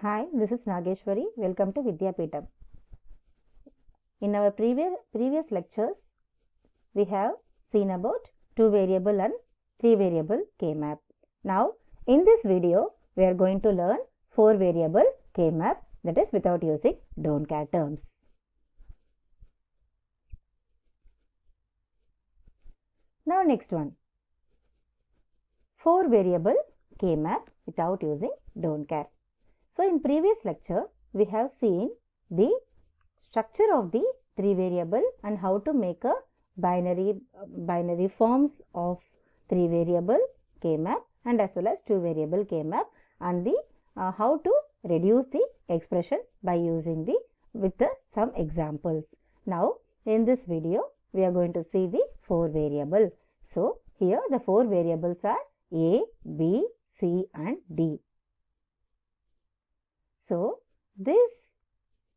Hi, this is Nageshwari. Welcome to Vidyapeetham. In our previous lectures, we have seen about 2-variable and 3-variable K-map. Now, in this video, we are going to learn 4-variable K-map, that is without using don't care terms. Now, next one. 4-variable K-map without using don't care. So, in previous lecture, we have seen the structure of the 3-variable and how to make a binary forms of 3-variable K-map and as well as 2-variable K-map, and the how to reduce the expression by using some examples. Now, in this video, we are going to see the 4-variable. So, here the 4 variables are A, B, C and D. So, this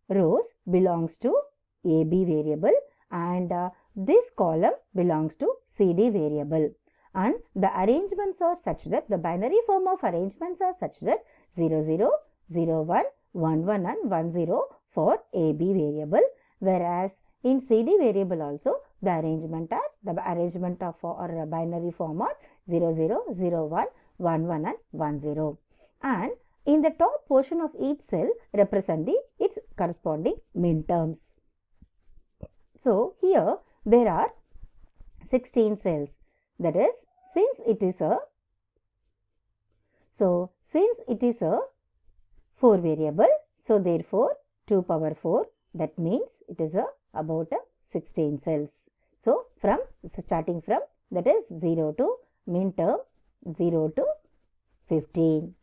rows belongs to AB variable and this column belongs to CD variable, and the arrangements are such that the binary form of arrangements are such that 0, 0, 0, 1, 1, 1 and 1, 0 for AB variable, whereas in CD variable also the arrangement of or binary form are 0, 0, 0, 1, 1, 1 and 1, 0, and in the top portion of each cell represent its corresponding minterms. So, here there are 16 cells, that is since it is a 4 variable, so therefore 2 power 4, that means it is about 16 cells. So, starting from that is 0 to minterm 0 to 15.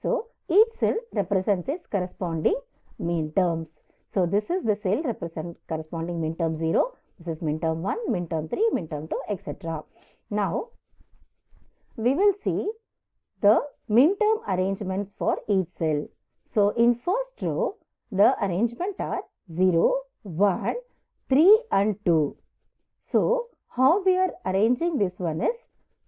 So, each cell represents its corresponding minterms. So, this is the cell corresponding minterm 0, this is minterm 1, minterm 3, minterm 2, etc. Now, we will see the minterm arrangements for each cell. So, in first row, the arrangement are 0, 1, 3 and 2. So, how we are arranging this one is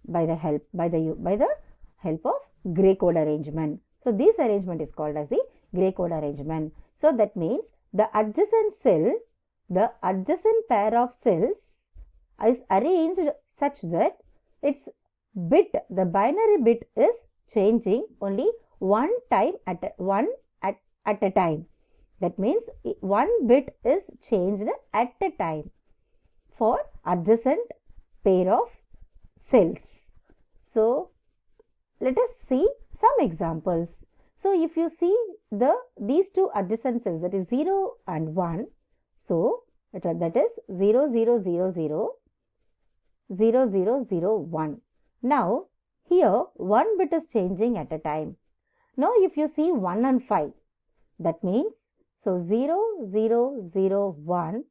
by the help of gray code arrangement. So, this arrangement is called as the gray code arrangement. So, that means the adjacent pair of cells is arranged such that its bit, the binary bit is changing only one at a time. That means one bit is changed at a time for adjacent pair of cells. So, let us see some examples. So, if you see these two adjacent cells, that is 0 and 1, so that is 0, 0, 0, 0, 0, 0, 0, 1. Now, here one bit is changing at a time. Now, if you see 1 and 5, that means, so 0, 0, 0, 1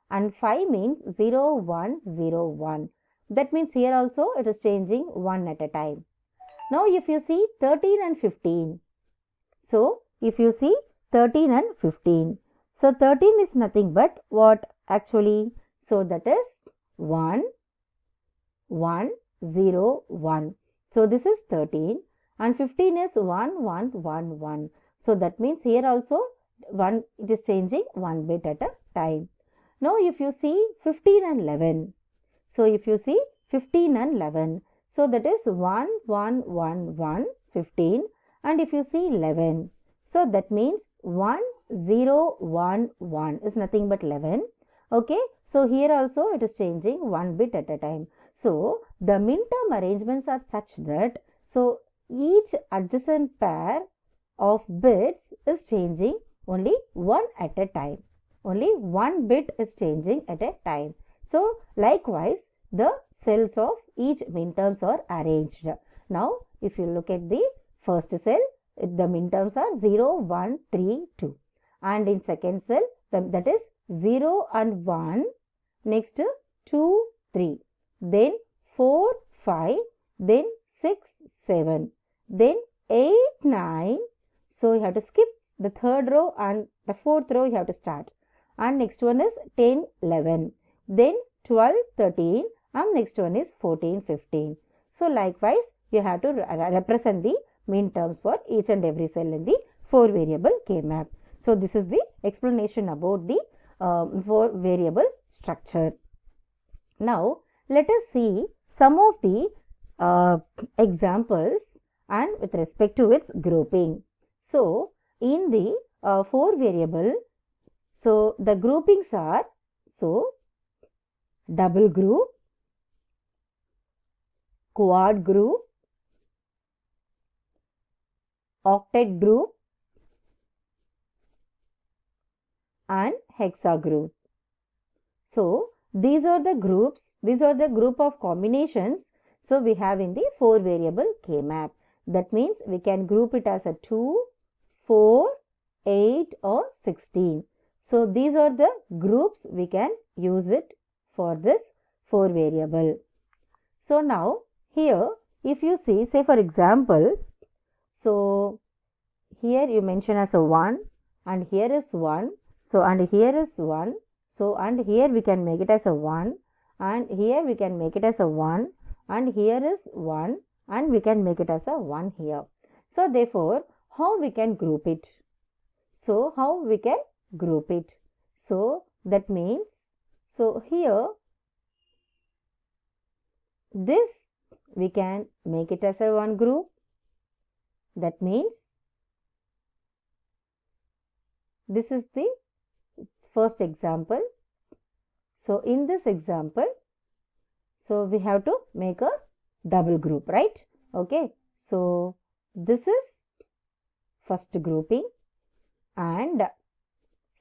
and 5 means 0, 1, 0, 1. That means here also it is changing 1 at a time. Now, if you see 13 and 15, so if you see 13 and 15, so 13 is nothing but what actually? So that is 1, 1, 0, 1. So this is 13 and 15 is 1, 1, 1, 1. So that means here also it is changing 1 bit at a time. Now, if you see 15 and 11, so if you see 15 and 11, so that is 1, 1, 1, 1, 15, and if you see 11, so that means 1, 0, 1, 1 is nothing but 11. Okay, so here also it is changing 1 bit at a time. So, the minterm arrangements are such that, so each adjacent pair of bits is changing only 1 at a time. Only 1 bit is changing at a time. So, likewise, the cells of each minterms are arranged. Now, if you look at the first cell, the minterms are 0, 1, 3, 2. And in second cell, that is 0 and 1, next 2, 3, then 4, 5, then 6, 7, then 8, 9. So, you have to skip the third row and the fourth row you have to start. And next one is 10, 11, then 12, 13 and next one is 14, 15. So, likewise, you have to represent the minterms for each and every cell in the 4 variable K-map. So this is the explanation about the 4 variable structure. Now let us see some of the examples and with respect to its grouping. So in the 4 variable, so the groupings are, so double group, quad group, octet group and hexa group. So these are the groups, these are the group of combinations. So we have in the 4 variable K-map. That means we can group it as a 2, 4, 8 or 16. So these are the groups we can use it for this 4 variable. So now here if you see, say for example, so here you mention as a 1 and here is 1. So and here is 1. So and here we can make it as a 1 and here we can make it as a 1 and here is 1 and we can make it as a 1 here. So therefore how we can group it? So how we can group it? So that means, so here this we can make it as a 1 group. That means this is the first example. So in this example, so we have to make a double group, right? Okay. So this is first grouping and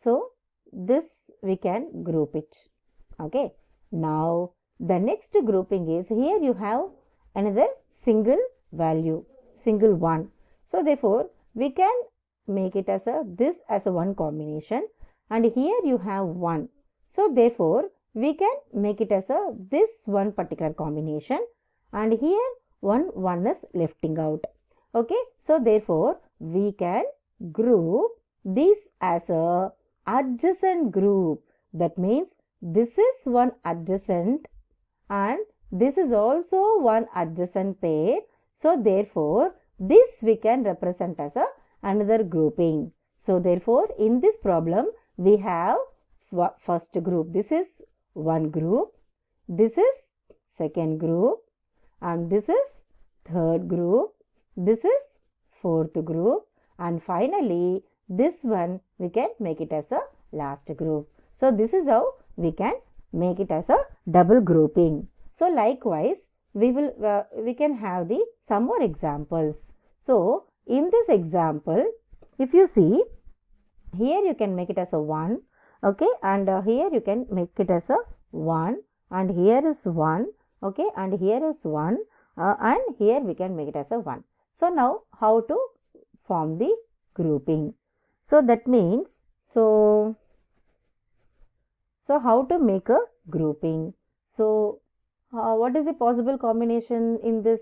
so this we can group it. Okay. Now the next grouping is, here you have another single value, single 1. So therefore we can make it as a this as a 1 combination and here you have 1. So therefore we can make it as a this one particular combination and here 1 is lefting out. Okay. So therefore we can group this as a adjacent group. That means this is one adjacent and this is also one adjacent pair. So therefore this we can represent as a another grouping. So therefore in this problem we have first group, this is one group, this is second group and this is third group, this is fourth group and finally this one we can make it as a last group. So this is how we can make it as a double grouping. So likewise we can have the some more examples. So in this example, if you see, here you can make it as a 1, okay, and here you can make it as a 1 and here is 1, okay, and here is 1 and here we can make it as a 1. So now how to form the grouping? So that means, so how to make a grouping? So what is the possible combination in this?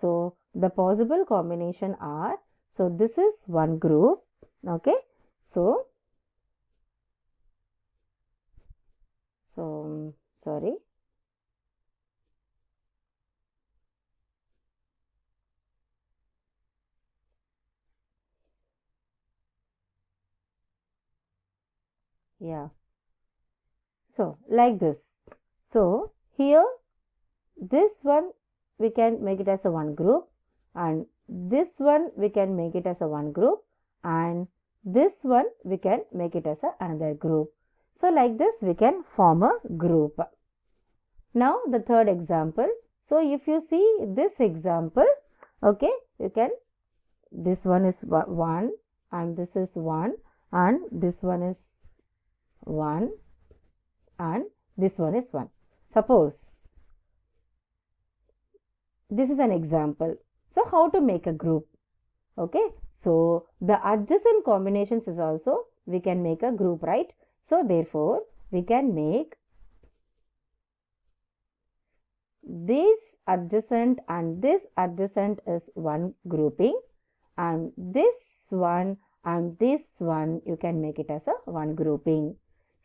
So the possible combination are, so this is one group, okay, so sorry, yeah, so like this. So here this one we can make it as a one group and this one we can make it as a one group and this one we can make it as a another group. So like this we can form a group. Now the third example. So if you see this example, okay, you can, this one is 1 and this is 1 and this one is 1 and this one is 1. Suppose this is an example. So how to make a group? Okay. So the adjacent combinations is also we can make a group, right? So therefore we can make this adjacent and this adjacent is one grouping and this one and this one you can make it as a one grouping.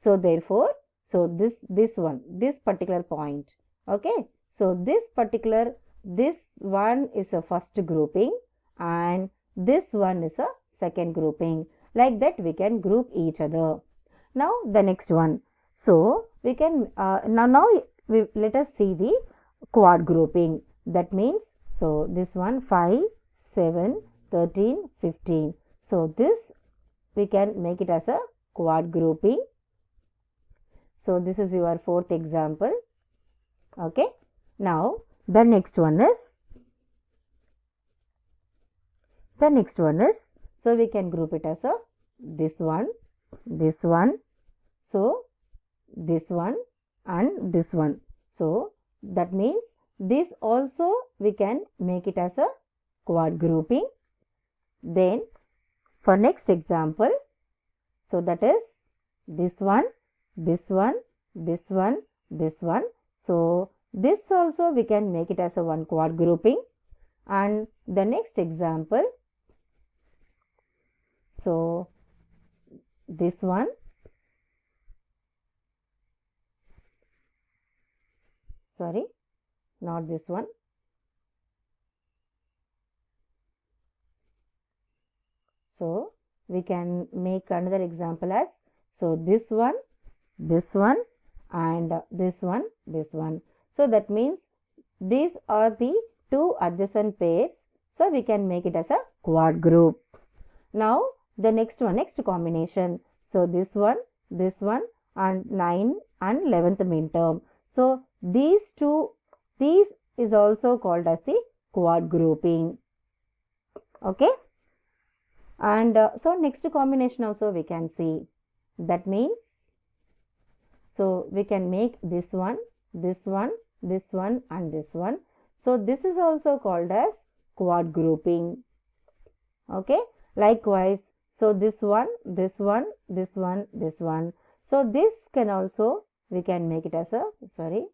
So therefore, so this one, this particular point, okay. So this particular, this one is a first grouping and this one is a second grouping. Like that we can group each other. Now the next one. So we can let us see the quad grouping. That means, so this one 5, 7, 13, 15. So this we can make it as a quad grouping. So this is your fourth example. Okay. Now the next one is, so we can group it as a this one, so this one and this one. So that means this also we can make it as a quad grouping. Then for next example, so that is this one, this one, this one, this one. So this also we can make it as a one quad grouping. And the next example, so this one, sorry, not this one. So we can make another example as, so this one and this one. So that means these are the two adjacent pairs. So we can make it as a quad group. Now the next combination. So this one and 9 and 11th midterm. So these is also called as the quad grouping. Okay. And so next combination also we can see. That means, so we can make this one and this one. So this is also called as quad grouping. Okay. Likewise, so this one. So this can also, we can make it as a, sorry.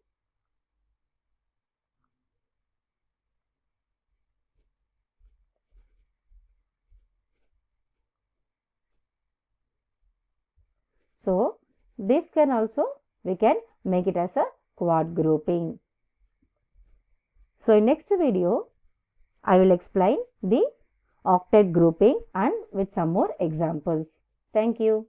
So this can also, we can make it as a quad grouping. So in next video, I will explain the octet grouping and with some more examples. Thank you.